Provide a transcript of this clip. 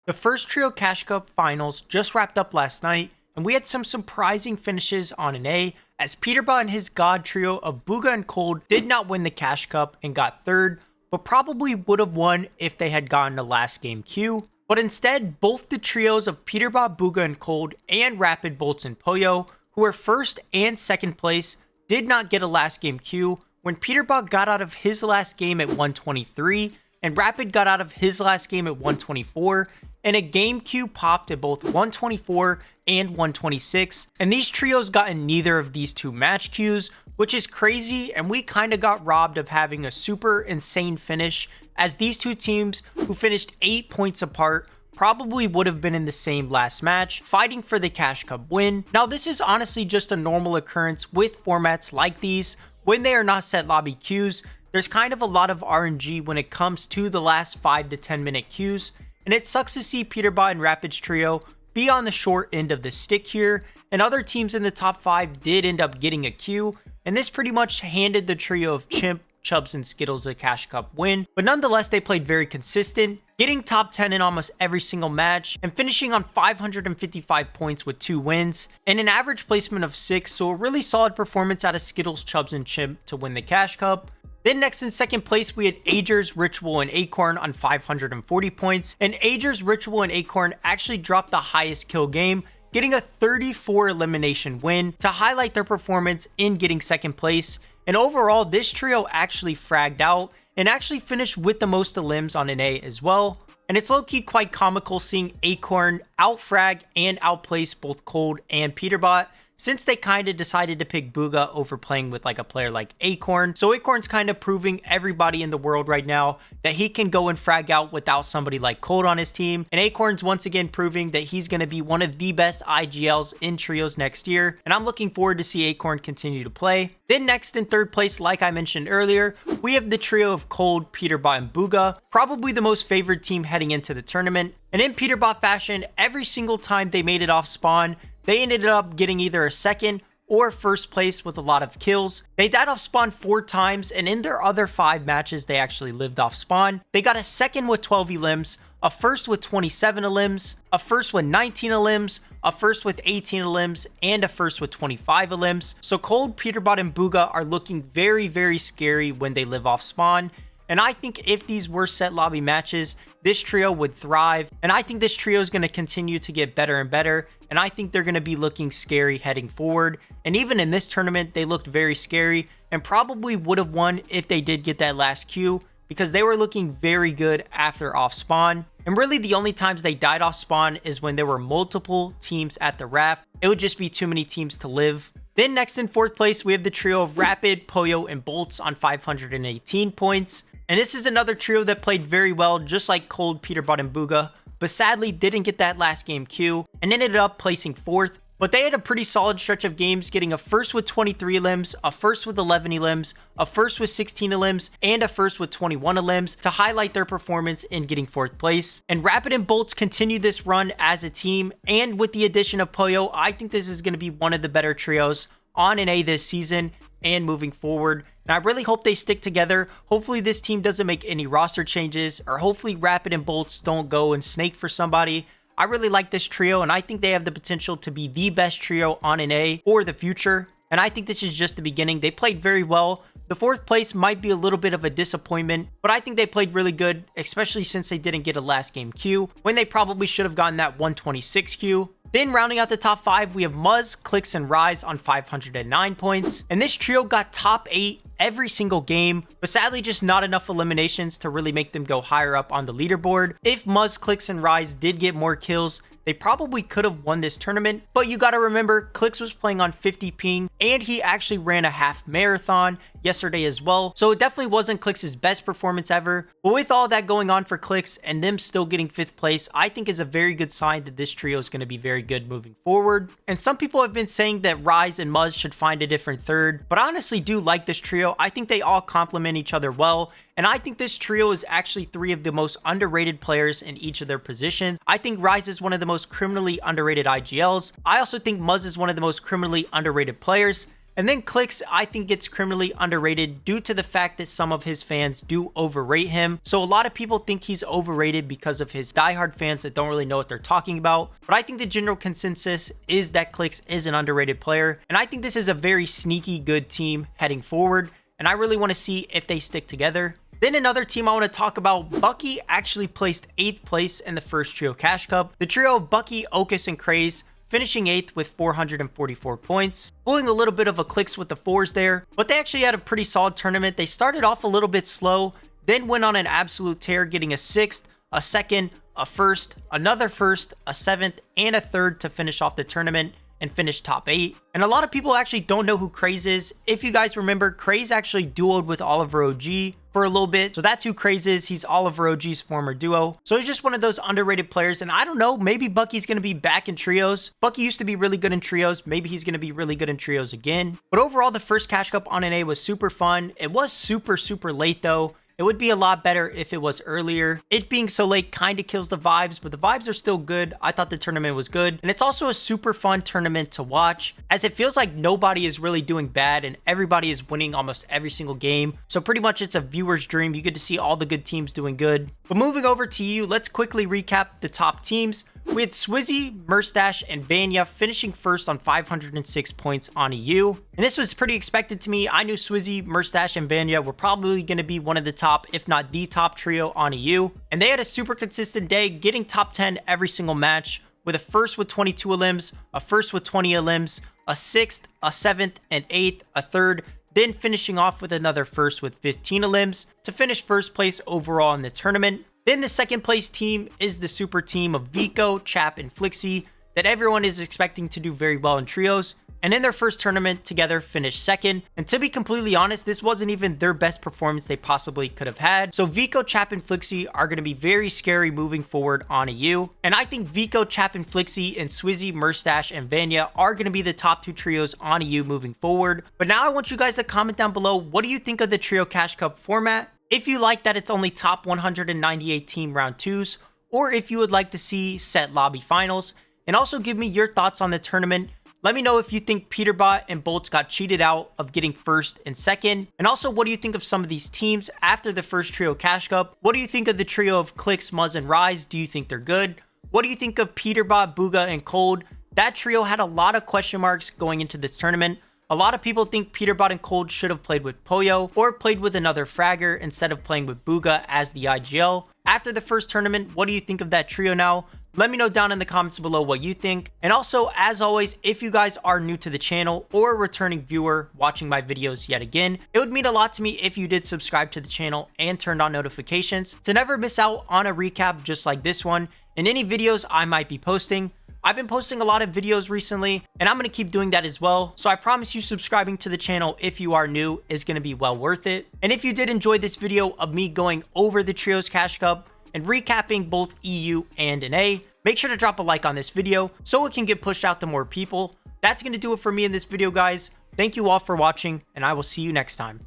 The first Trio Cash Cup finals just wrapped up last night, and we had some surprising finishes on an A, as Peterbot and his god trio of Bugha and Cold did not win the Cash Cup and got third, but probably would have won if they had gotten the last game Q. But instead, both the trios of Peterbot, Bugha, and Cold, and Rapid, Bolts, and Poyo, who were first and second place, did not get a last game Q when Peterbot got out of his last game at 123, and Rapid got out of his last game at 124, and a game queue popped at both 124 and 126, and these trios got in neither of these two match queues, which is crazy, and we kind of got robbed of having a super insane finish, as these two teams, who finished 8 points apart, probably would have been in the same last match, fighting for the Cash Cup win. Now, this is honestly just a normal occurrence with formats like these. When they are not set lobby queues, there's kind of a lot of RNG when it comes to the last 5 to 10 minute queues, and it sucks to see Peterbot and Rapid's trio be on the short end of the stick here, and other teams in the top 5 did end up getting a queue, and this pretty much handed the trio of Chimp, Chubbs, and Skittles the Cash Cup win. But nonetheless, they played very consistent, getting top 10 in almost every single match, and finishing on 555 points with 2 wins, and an average placement of 6, so a really solid performance out of Skittles, Chubbs, and Chimp to win the Cash Cup. Then next in second place, we had Agers, Ritual, and Acorn on 540 points, and Agers, Ritual, and Acorn actually dropped the highest kill game, getting a 34 elimination win to highlight their performance in getting second place. And overall, this trio actually fragged out and actually finished with the most elims on an A as well. And it's low-key quite comical seeing Acorn outfrag and outplace both Cold and Peterbot, since they kind of decided to pick Bugha over playing with like a player like Acorn. So Acorn's kind of proving everybody in the world right now that he can go and frag out without somebody like Cold on his team. And Acorn's once again proving that he's going to be one of the best IGLs in trios next year. And I'm looking forward to see Acorn continue to play. Then next in third place, like I mentioned earlier, we have the trio of Cold, Peterbot, and Bugha, probably the most favored team heading into the tournament. And in Peterbot fashion, every single time they made it off spawn, they ended up getting either a second or first place with a lot of kills. They died off spawn 4 times, and in their other 5 matches, they actually lived off spawn. They got a second with 12 elims, a first with 27 elims, a first with 19 elims, a first with 18 elims, and a first with 25 elims. So Cold, Peterbot, and Bugha are looking very, very scary when they live off spawn. And I think if these were set lobby matches, this trio would thrive. And I think this trio is going to continue to get better and better. And I think they're going to be looking scary heading forward. And even in this tournament, they looked very scary and probably would have won if they did get that last Q, because they were looking very good after off spawn. And really the only times they died off spawn is when there were multiple teams at the raft. It would just be too many teams to live. Then next in fourth place, we have the trio of Rapid, Poyo, and Bolts on 518 points. And this is another trio that played very well, just like Cold, Peterbot, and Bugha, but sadly didn't get that last game Q and ended up placing 4th. But they had a pretty solid stretch of games, getting a first with 23 elims, a first with 11 elims, a first with 16 elims, and a first with 21 elims to highlight their performance in getting 4th place. And Rapid and Bolts continue this run as a team, and with the addition of Poyo, I think this is going to be one of the better trios on an A this season and moving forward. And I really hope they stick together. Hopefully this team doesn't make any roster changes, or hopefully Rapid and Bolts don't go and snake for somebody. I really like this trio, and I think they have the potential to be the best trio on an A for the future. And I think this is just the beginning. They played very well. The 4th place might be a little bit of a disappointment, but I think they played really good, especially since they didn't get a last game Q, when they probably should have gotten that 126 Q. Then rounding out the top 5, we have Muzz, Clicks, and Rise on 509 points. And this trio got top 8 every single game, but sadly just not enough eliminations to really make them go higher up on the leaderboard. If Muzz, Clicks, and Rise did get more kills, they probably could have won this tournament. But you gotta remember, Clicks was playing on 50 ping, and he actually ran a half marathon yesterday as well. So it definitely wasn't Clicks' best performance ever. But with all that going on for Clicks and them still getting 5th place, I think is a very good sign that this trio is going to be very good moving forward. And some people have been saying that Rise and Muzz should find a different third, but I honestly do like this trio. I think they all complement each other well. And I think this trio is actually 3 of the most underrated players in each of their positions. I think Rise is one of the most criminally underrated IGLs. I also think Muzz is one of the most criminally underrated players. And then Clix, I think, gets criminally underrated due to the fact that some of his fans do overrate him. So a lot of people think he's overrated because of his diehard fans that don't really know what they're talking about. But I think the general consensus is that Clix is an underrated player. And I think this is a very sneaky good team heading forward. And I really want to see if they stick together. Then another team I want to talk about, Bucky actually placed 8th place in the first Trio Cash Cup. The trio of Bucky, Ocus, and Craze finishing 8th with 444 points. Pulling a little bit of a Clix with the 4s there, but they actually had a pretty solid tournament. They started off a little bit slow, then went on an absolute tear, getting a 6th, a 2nd, a 1st, another 1st, a 7th, and a 3rd to finish off the tournament and finish top 8. And a lot of people actually don't know who Craze is. If you guys remember, Craze actually duoed with Oliver OG for a little bit. So that's who Craze is. He's Oliver OG's former duo. So he's just one of those underrated players. And I don't know, maybe Bucky's going to be back in trios. Bucky used to be really good in trios. Maybe he's going to be really good in trios again. But overall, the first Cash Cup on NA was super fun. It was super late though. It would be a lot better if it was earlier. It being so late kind of kills the vibes, but the vibes are still good. I thought the tournament was good. And it's also a super fun tournament to watch, as it feels like nobody is really doing bad and everybody is winning almost every single game. So pretty much it's a viewer's dream. You get to see all the good teams doing good. But moving over to EU, let's quickly recap the top teams. We had Swizzy, Murstache, and Vanya finishing first on 506 points on EU. And this was pretty expected to me. I knew Swizzy, Murstache, and Vanya were probably going to be one of the top, if not the top trio on EU. And they had a super consistent day, getting top 10 every single match, with a first with 22 elims, a first with 20 elims, a 6th, a 7th, and 8th, a 3rd, then finishing off with another first with 15 elims to finish first place overall in the tournament. Then the second place team is the super team of Vico, Chap, and Flixie that everyone is expecting to do very well in trios. And in their first tournament together finished 2nd. And to be completely honest, this wasn't even their best performance they possibly could have had. So Vico, Chap, and Flixie are going to be very scary moving forward on EU. And I think Vico, Chap, and Flixie, and Swizzy, Murstache, and Vanya are going to be the top 2 trios on EU moving forward. But now I want you guys to comment down below, what do you think of the Trio Cash Cup format? If you like that it's only top 198 team round 2s, or if you would like to see set lobby finals, and also give me your thoughts on the tournament. Let me know if you think Peterbot and Bolts got cheated out of getting 1st and 2nd. And also, what do you think of some of these teams after the first Trio Cash Cup? What do you think of the trio of Clix, Muzz, and Rise? Do you think they're good? What do you think of Peterbot, Bugha, and Cold? That trio had a lot of question marks going into this tournament. A lot of people think Peterbot and Cold should have played with Poyo or played with another fragger instead of playing with Bugha as the IGL. After the first tournament, what do you think of that trio now? Let me know down in the comments below what you think. And also, as always, if you guys are new to the channel or a returning viewer watching my videos yet again, it would mean a lot to me if you did subscribe to the channel and turned on notifications to never miss out on a recap just like this one and any videos I might be posting. I've been posting a lot of videos recently, and I'm going to keep doing that as well. So I promise you subscribing to the channel if you are new is going to be well worth it. And if you did enjoy this video of me going over the Trios Cash Cup and recapping both EU and NA, make sure to drop a like on this video so it can get pushed out to more people. That's going to do it for me in this video, guys. Thank you all for watching, and I will see you next time.